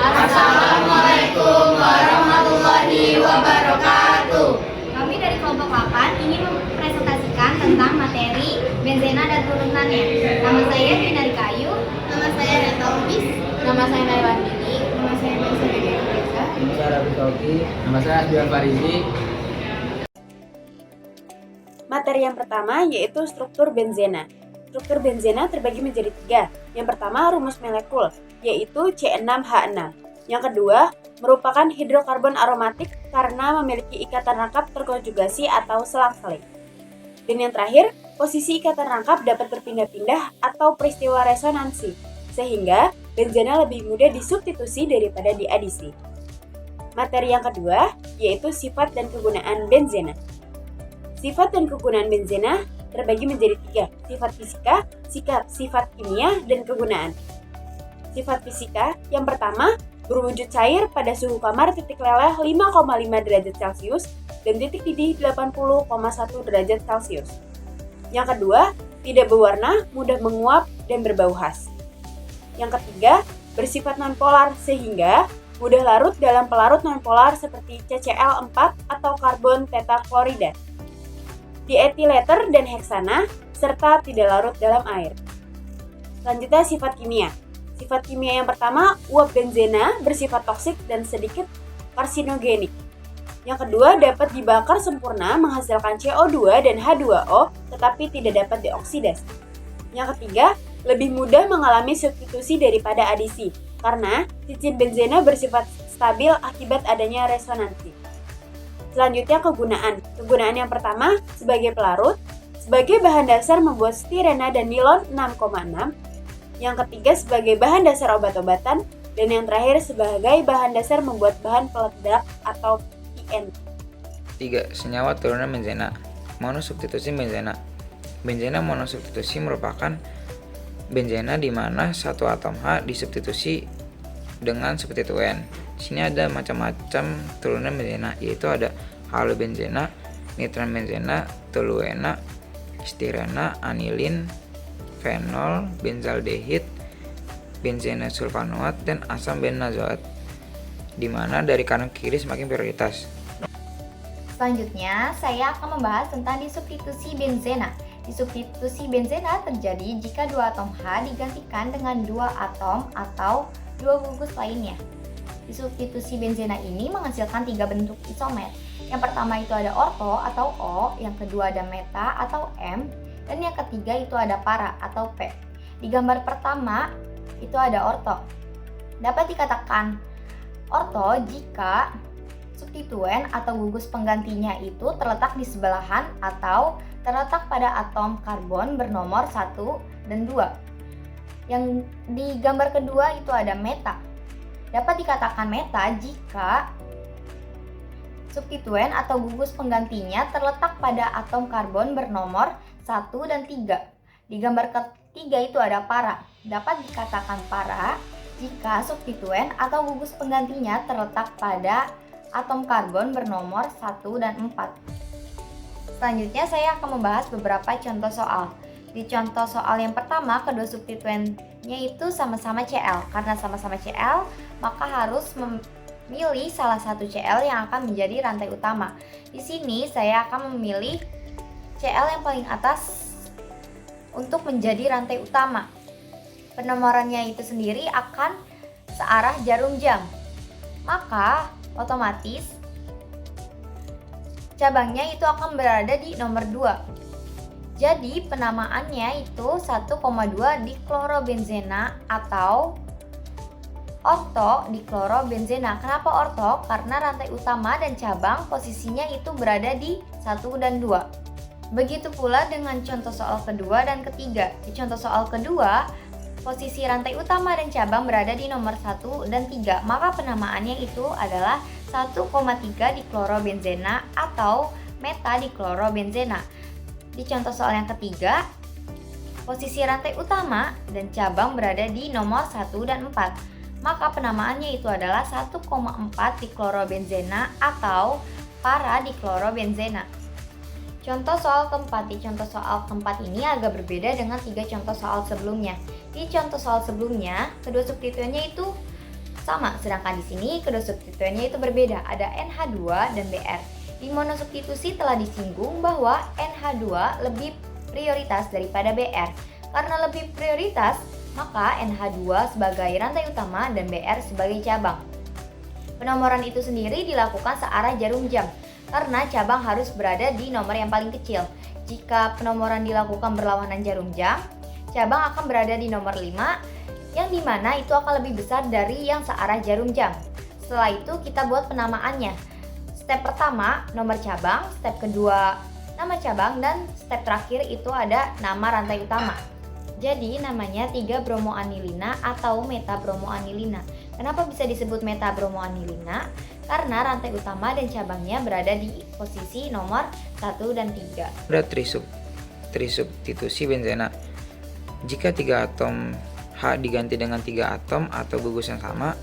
Assalamualaikum warahmatullahi wabarakatuh. Kami dari kelompok 8 ingin mempresentasikan tentang materi benzena dan turunannya. Nama saya Vinari Kayu. Nama saya Neta Umis. Nama saya Naiwan Dini. Nama saya Maisa Dewi Reza. Nama saya Rabi Tauki. Nama saya Asbian Farizi. Materi yang pertama yaitu struktur benzena. Struktur benzena terbagi menjadi 3. Yang pertama rumus molekul, yaitu C6H6. Yang kedua, merupakan hidrokarbon aromatik karena memiliki ikatan rangkap terkonjugasi atau selang-seling. Dan yang terakhir, posisi ikatan rangkap dapat berpindah-pindah atau peristiwa resonansi, sehingga benzena lebih mudah disubstitusi daripada diadisi. Materi yang kedua yaitu sifat dan kegunaan benzena. Sifat dan kegunaan benzena terbagi menjadi 3, sifat fisika, sifat kimia, dan kegunaan. Sifat fisika yang pertama, berwujud cair pada suhu kamar titik leleh 5,5 derajat Celcius dan titik didih 80,1 derajat Celcius. Yang kedua, tidak berwarna, mudah menguap, dan berbau khas. Yang ketiga, bersifat nonpolar sehingga mudah larut dalam pelarut nonpolar seperti CCl4 atau karbon tetaklorida, dietileter dan heksana, serta tidak larut dalam air. Selanjutnya sifat kimia. Sifat kimia yang pertama, uap benzena bersifat toksik dan sedikit karsinogenik. Yang kedua, dapat dibakar sempurna menghasilkan CO2 dan H2O tetapi tidak dapat dioksidasi. Yang ketiga, lebih mudah mengalami substitusi daripada adisi karena cincin benzena bersifat stabil akibat adanya resonansi. Selanjutnya kegunaan. Kegunaan yang pertama sebagai pelarut, sebagai bahan dasar membuat stirena dan nilon 6,6. Yang ketiga sebagai bahan dasar obat-obatan, dan yang terakhir sebagai bahan dasar membuat bahan peledak atau PN. 3. Senyawa turunan benzena. Monosubstitusi benzena. Benzena monosubstitusi merupakan benzena di mana satu atom H disubstitusi dengan substituen. Di sini ada macam-macam turunan benzena, yaitu ada halobenzena, nitrobenzena, toluena, stirena, anilin, fenol, benzaldehid, benzena sulfanoat, dan asam benzoat, di mana dari kanan ke kiri semakin prioritas. Selanjutnya, saya akan membahas tentang disubstitusi benzena. Disubstitusi benzena terjadi jika 2 atom H digantikan dengan 2 atom atau 2 gugus lainnya. Disubstitusi benzena ini menghasilkan 3 bentuk isomer. Yang pertama itu ada orto atau O, yang kedua ada meta atau M, dan yang ketiga itu ada para atau P. Di gambar pertama itu ada orto. Dapat dikatakan orto jika substituen atau gugus penggantinya itu terletak di sebelahan atau terletak pada atom karbon bernomor 1 dan 2. Yang di gambar kedua itu ada meta. Dapat dikatakan meta jika substituen atau gugus penggantinya terletak pada atom karbon bernomor 1 dan 3. Di gambar ketiga itu ada para. Dapat dikatakan para jika substituen atau gugus penggantinya terletak pada atom karbon bernomor 1 dan 4. Selanjutnya saya akan membahas beberapa contoh soal. Di contoh soal yang pertama, kedua substituennya itu sama-sama Cl. Karena sama-sama Cl, maka harus memilih salah satu Cl yang akan menjadi rantai utama. Di sini saya akan memilih Cl yang paling atas untuk menjadi rantai utama. Penomorannya itu sendiri akan searah jarum jam. Maka otomatis cabangnya itu akan berada di nomor 2. Jadi penamaannya itu 1,2 diklorobenzena atau orto diklorobenzena. Kenapa orto? Karena rantai utama dan cabang posisinya itu berada di 1 dan 2. Begitu pula dengan contoh soal kedua dan ketiga. Di contoh soal kedua, posisi rantai utama dan cabang berada di nomor 1 dan 3. Maka penamaannya itu adalah 1,3 diklorobenzena atau meta diklorobenzena. Di contoh soal yang ketiga, posisi rantai utama dan cabang berada di nomor 1 dan 4. Maka penamaannya itu adalah 1,4 diklorobenzena atau para diklorobenzena. Contoh soal keempat. Di contoh soal keempat ini agak berbeda dengan 3 contoh soal sebelumnya. Di contoh soal sebelumnya, kedua substituennya itu sama, sedangkan di sini kedua substituennya itu berbeda, ada NH2 dan Br. Di monosubstitusi telah disinggung bahwa NH2 lebih prioritas daripada Br. Karena lebih prioritas, maka NH2 sebagai rantai utama dan Br sebagai cabang. Penomoran itu sendiri dilakukan searah jarum jam, karena cabang harus berada di nomor yang paling kecil. Jika penomoran dilakukan berlawanan jarum jam, cabang akan berada di nomor 5, yang dimana itu akan lebih besar dari yang searah jarum jam. Setelah itu kita buat penamaannya. Step pertama nomor cabang, step kedua nama cabang, dan step terakhir itu ada nama rantai utama. Jadi namanya 3-bromoanilina atau metabromoanilina. Kenapa bisa disebut metabromoanilina? Karena rantai utama dan cabangnya berada di posisi nomor 1 dan 3. Ada trisubstitusi benzena. Jika 3 atom H diganti dengan 3 atom atau gugus yang sama,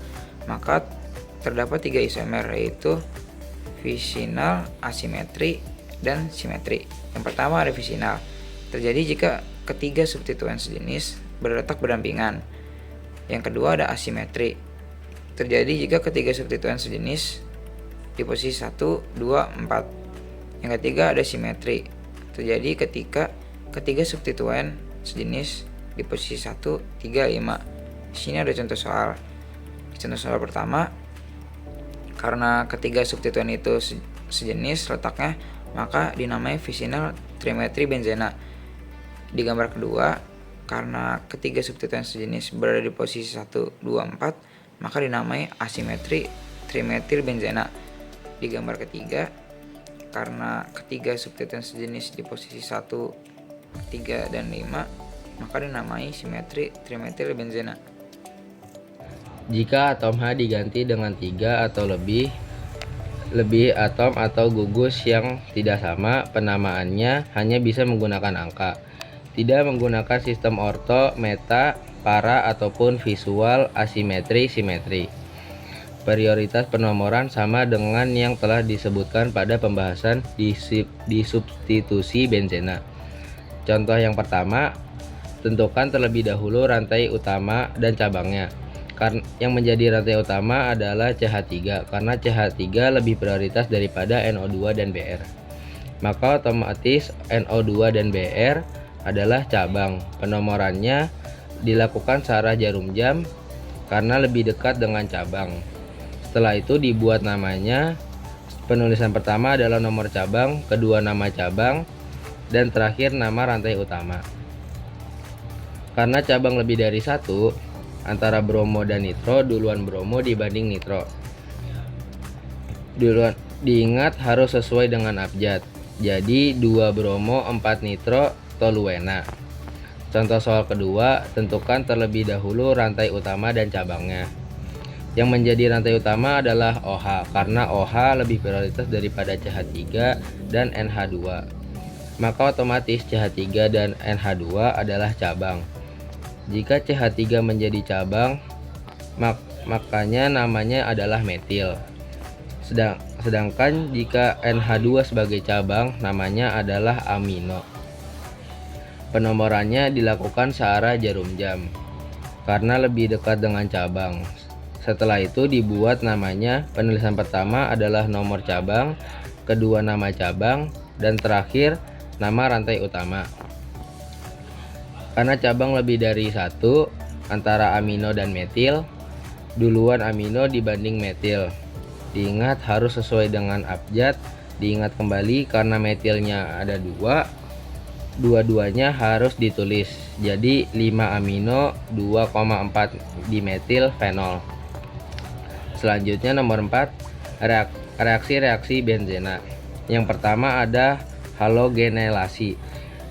maka terdapat 3 isomer, yaitu visinal, asimetri, dan simetri. Yang pertama ada visinal. Terjadi jika ketiga substituen sejenis berletak berdampingan. Yang kedua ada asimetri. Terjadi jika ketiga substituen sejenis di posisi 1, 2, 4. Yang ketiga ada simetri. Terjadi ketika ketiga substituen sejenis di posisi 1, 3, 5. Di sini ada contoh soal. Contoh soal pertama, karena ketiga substituen itu sejenis letaknya, maka dinamai visinal trimetri benzena. Di gambar kedua, karena ketiga substituen sejenis berada di posisi 1, 2, 4, maka dinamai asimetri trimetil benzena. Di gambar ketiga, karena ketiga substituen sejenis di posisi 1, 3, dan 5, maka dinamai simetri trimetil benzena. Jika atom H diganti dengan 3 atau lebih atom atau gugus yang tidak sama, penamaannya hanya bisa menggunakan angka. Tidak menggunakan sistem orto, meta, para, ataupun visual, asimetri, simetri. Prioritas penomoran sama dengan yang telah disebutkan pada pembahasan disubstitusi benzena. Contoh yang pertama, tentukan terlebih dahulu rantai utama dan cabangnya. Yang menjadi rantai utama adalah CH3 karena CH3 lebih prioritas daripada NO2 dan Br. Maka otomatis NO2 dan Br adalah cabang. Penomorannya dilakukan searah jarum jam karena lebih dekat dengan cabang. Setelah itu dibuat namanya. Penulisan pertama adalah nomor cabang, kedua nama cabang, dan terakhir nama rantai utama. Karena cabang lebih dari satu, antara bromo dan nitro, duluan bromo dibanding nitro. Diingat harus sesuai dengan abjad. Jadi 2 bromo 4 nitro toluena. Contoh soal kedua, tentukan terlebih dahulu rantai utama dan cabangnya. Yang menjadi rantai utama adalah OH karena OH lebih prioritas daripada CH3 dan NH2. Maka otomatis CH3 dan NH2 adalah cabang. Jika CH3 menjadi cabang, makanya namanya adalah metil. Sedangkan jika NH2 sebagai cabang, namanya adalah amino. Penomorannya dilakukan searah jarum jam karena lebih dekat dengan cabang. Setelah itu dibuat namanya. Penulisan pertama adalah nomor cabang, kedua nama cabang, dan terakhir nama rantai utama. Karena cabang lebih dari satu antara amino dan metil, duluan amino dibanding metil. Diingat harus sesuai dengan abjad. Diingat kembali karena metilnya ada 2, dua-duanya harus ditulis. Jadi 5 amino 2,4 dimetil fenol. Selanjutnya nomor 4, reaksi-reaksi benzena. Yang pertama ada halogenelasi.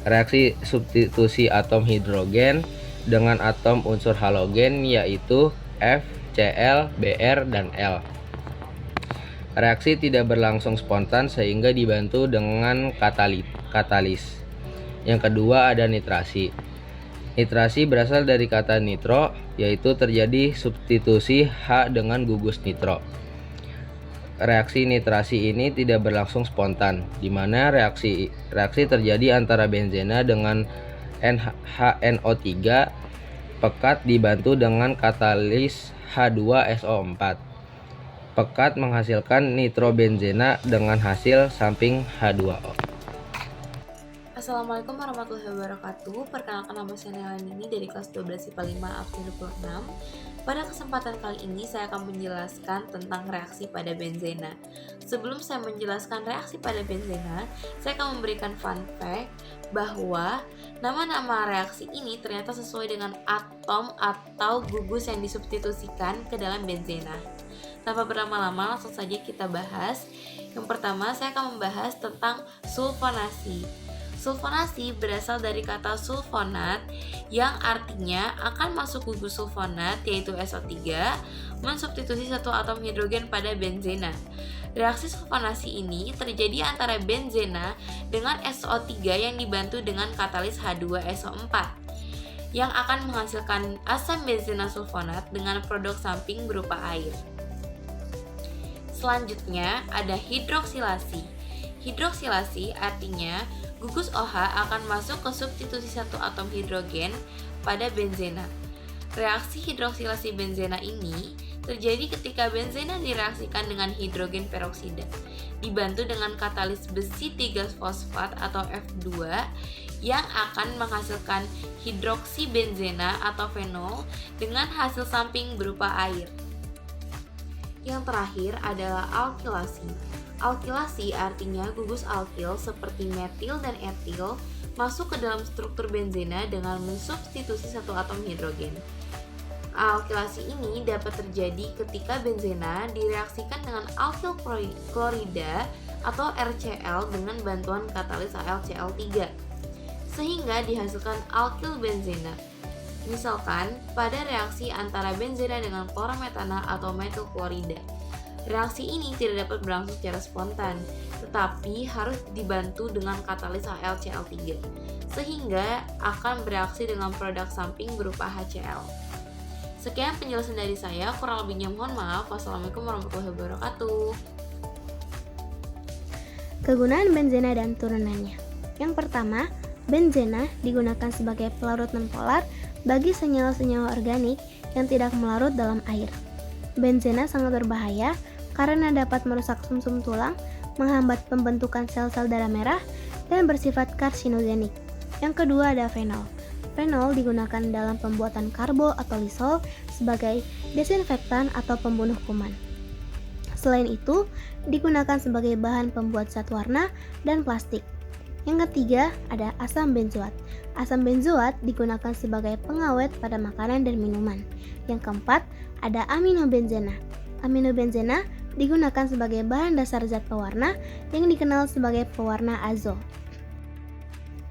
Reaksi substitusi atom hidrogen dengan atom unsur halogen yaitu F, Cl, Br, dan L. Reaksi tidak berlangsung spontan sehingga dibantu dengan katalis. Yang kedua ada nitrasi. Nitrasi berasal dari kata nitro, yaitu terjadi substitusi H dengan gugus nitro. Reaksi nitrasi ini tidak berlangsung spontan, di mana reaksi terjadi antara benzena dengan HNO3 pekat dibantu dengan katalis H2SO4. Pekat menghasilkan nitrobenzena dengan hasil samping H2O. Assalamualaikum warahmatullahi wabarakatuh. Perkenalkan, nama saya Nelanini dari kelas 12 IPA 5 absen 26. Pada kesempatan kali ini saya akan menjelaskan tentang reaksi pada benzena. Sebelum saya menjelaskan reaksi pada benzena, saya akan memberikan fun fact bahwa nama-nama reaksi ini ternyata sesuai dengan atom atau gugus yang disubstitusikan ke dalam benzena. Tanpa berlama-lama, langsung saja kita bahas. Yang pertama, saya akan membahas tentang sulfonasi. Sulfonasi berasal dari kata sulfonat yang artinya akan masuk gugus sulfonat yaitu SO3 mensubstitusi satu atom hidrogen pada benzena. Reaksi sulfonasi ini terjadi antara benzena dengan SO3 yang dibantu dengan katalis H2SO4 yang akan menghasilkan asam benzena sulfonat dengan produk samping berupa air. Selanjutnya ada hidroksilasi. Hidroksilasi artinya gugus OH akan masuk ke substitusi satu atom hidrogen pada benzena. Reaksi hidroksilasi benzena ini terjadi ketika benzena direaksikan dengan hidrogen peroksida, dibantu dengan katalis besi 3 fosfat atau F2 yang akan menghasilkan hidroksibenzena atau fenol dengan hasil samping berupa air. Yang terakhir adalah alkilasi. Alkilasi artinya gugus alkil seperti metil dan etil masuk ke dalam struktur benzena dengan mensubstitusi satu atom hidrogen. Alkilasi ini dapat terjadi ketika benzena direaksikan dengan alkyl klorida atau RCl dengan bantuan katalis AlCl3 sehingga dihasilkan alkyl benzena. Misalkan pada reaksi antara benzena dengan klorometana atau metil klorida. Reaksi ini tidak dapat berlangsung secara spontan, tetapi harus dibantu dengan katalis HCl3, sehingga akan bereaksi dengan produk samping berupa HCl. Sekian penjelasan dari saya, kurang lebihnya mohon maaf. Wassalamualaikum warahmatullahi wabarakatuh. Kegunaan benzena dan turunannya. Yang pertama, benzena digunakan sebagai pelarut nonpolar bagi senyawa-senyawa organik yang tidak melarut dalam air. Benzena sangat berbahaya karena dapat merusak sumsum tulang, menghambat pembentukan sel-sel darah merah, dan bersifat karsinogenik. Yang kedua ada fenol. Fenol digunakan dalam pembuatan karbo atau lisol sebagai desinfektan atau pembunuh kuman. Selain itu, digunakan sebagai bahan pembuat zat warna dan plastik. Yang ketiga ada asam benzoat. Asam benzoat digunakan sebagai pengawet pada makanan dan minuman. Yang keempat ada aminobenzena. Aminobenzena digunakan sebagai bahan dasar zat pewarna yang dikenal sebagai pewarna azo.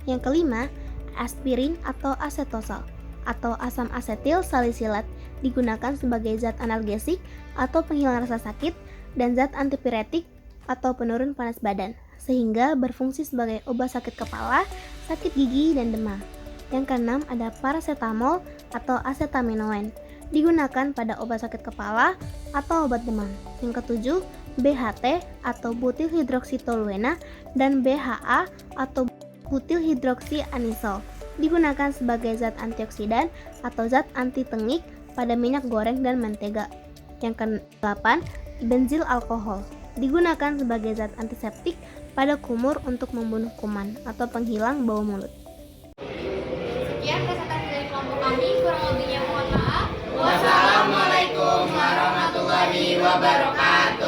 Yang kelima, aspirin atau asetosal atau asam asetil salisilat digunakan sebagai zat analgesik atau penghilang rasa sakit dan zat antipiretik atau penurun panas badan, sehingga berfungsi sebagai obat sakit kepala, sakit gigi, dan demam. Yang keenam ada paracetamol atau acetaminophen digunakan pada obat sakit kepala atau obat demam. Yang ketujuh, BHT atau butilhidroksitoluena dan BHA atau butilhidroksianisol digunakan sebagai zat antioksidan atau zat anti tengik pada minyak goreng dan mentega. Yang ke-8, benzil alkohol digunakan sebagai zat antiseptik pada kumur untuk membunuh kuman atau penghilang bau mulut. Sekian presentasi dari kelompok kami, kurang lebihnya mohon maaf. Wassalamualaikum warahmatullahi wabarakatuh.